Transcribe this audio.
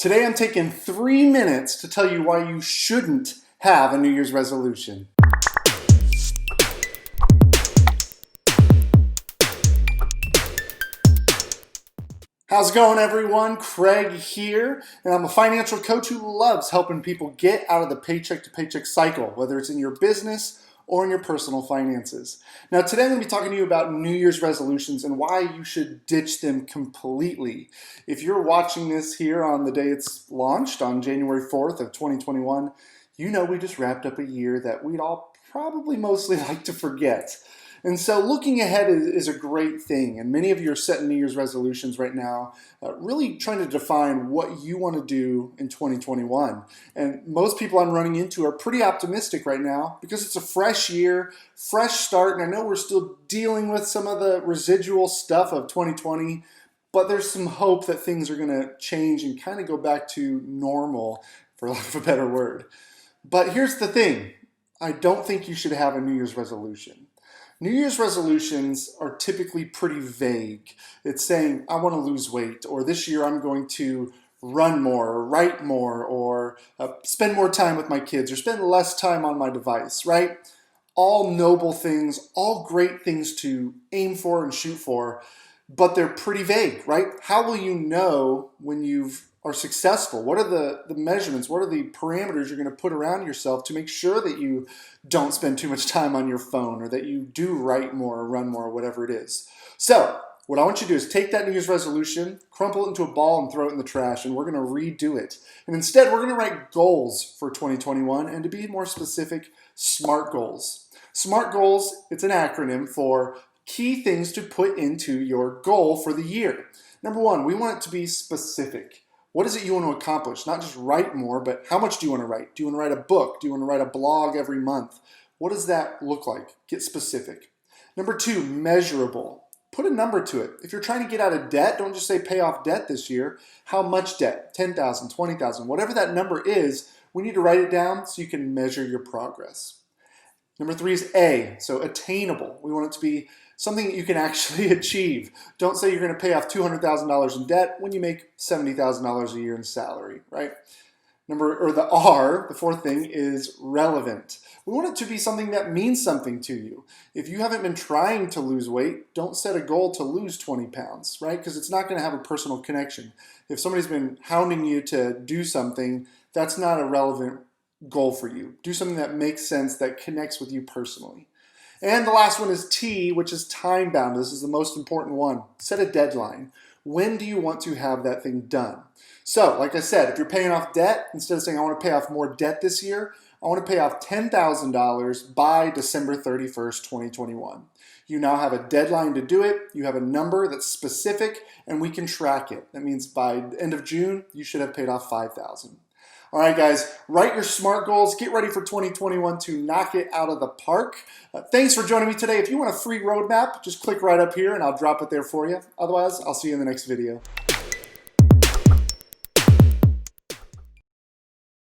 Today I'm taking 3 minutes to tell you why you shouldn't have a New Year's resolution. How's it going, everyone? Craig here, and I'm a financial coach who loves helping people get out of the paycheck to paycheck cycle, whether it's in your business or in your personal finances. Now, today I'm going to be talking to you about New Year's resolutions and why you should ditch them completely. If you're watching this here on the day it's launched on January 4th of 2021, you know we just wrapped up a year that we'd all probably mostly like to forget. And so looking ahead is a great thing, and many of you are setting New Year's resolutions right now, really trying to define what you want to do in 2021. And most people I'm running into are pretty optimistic right now because it's a fresh year, fresh start, and I know we're still dealing with some of the residual stuff of 2020, but there's some hope that things are going to change and kind of go back to normal, for lack of a better word. But here's the thing, I don't think you should have a New Year's resolution. New Year's resolutions are typically pretty vague. It's saying, I want to lose weight, or this year I'm going to run more, or write more, or spend more time with my kids, or spend less time on my device, right? All noble things, all great things to aim for and shoot for, but they're pretty vague, right? How will you know when you are successful? What are the measurements? What are the parameters you're going to put around yourself to make sure that you don't spend too much time on your phone, or that you do write more or run more or whatever it is? So what I want you to do is take that New Year's resolution, crumple it into a ball and throw it in the trash, and we're going to redo it. And instead, we're going to write goals for 2021, and to be more specific, SMART goals. SMART goals, it's an acronym for key things to put into your goal for the year. Number one, we want it to be specific. What is it you want to accomplish? Not just write more, but how much do you want to write? Do you want to write a book? Do you want to write a blog every month? What does that look like? Get specific. Number two, measurable. Put a number to it. If you're trying to get out of debt, don't just say pay off debt this year. How much debt? 10,000, 20,000, whatever that number is, we need to write it down so you can measure your progress. Number three is A, so attainable. We want it to be something that you can actually achieve. Don't say you're going to pay off $200,000 in debt when you make $70,000 a year in salary, right? The R, the fourth thing, is relevant. We want it to be something that means something to you. If you haven't been trying to lose weight, don't set a goal to lose 20 pounds, right? Because it's not going to have a personal connection. If somebody's been hounding you to do something, that's not a relevant goal for you. Do something that makes sense, that connects with you personally. And the last one is T, which is time bound. This is the most important one. Set a deadline. When do you want to have that thing done? So, like I said, if you're paying off debt, instead of saying I want to pay off more debt this year, I want to pay off $10,000 by December 31st, 2021. You now have a deadline to do it. You have a number that's specific, and we can track it. That means by the end of June, you should have paid off $5,000. All right, guys, write your SMART goals. Get ready for 2021 to knock it out of the park. Thanks for joining me today. If you want a free roadmap, just click right up here and I'll drop it there for you. Otherwise, I'll see you in the next video.